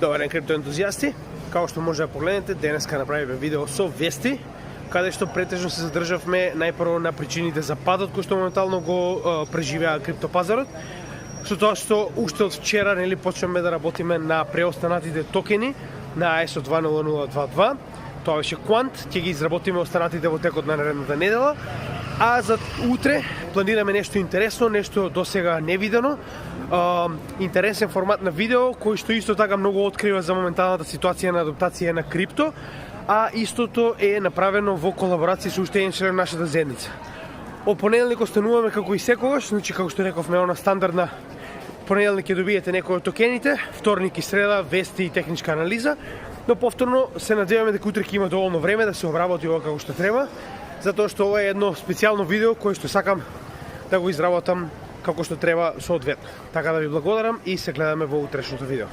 Добар ден, криптоентузијасти. Како што може да погледнете, денеска направиме видео со вести, каде што претежно се задржавме најпрво на причините за падот кој што моментално го преживеа криптопазарот. Со тоа што уште од вчера почнеме да работиме на преостанатите токени на ISO 20022. Тоа беше Quant, ќе ги изработиме останатите во текот на наредната недела. А за утре планираме нешто интересно, нешто досега невидено, интересен формат на видео кој што исто така многу открива за моменталната ситуација на адаптација на крипто, а истото е направено во колаборација со уште еден член на нашата заедница. Од понеделник остануваме како и секогаш, значи како што рековме она стандардна понеделник ќе добиете некои од токените, вторник и среда вести и техничка анализа, но повторно се надеваме дека утре ќе има доволно време да се обработи ова како што треба, затоа што ова е едно специјално видео кое што сакам да го изработам како што треба соодветно. Така да ви благодарам и се гледаме во утрешното видео.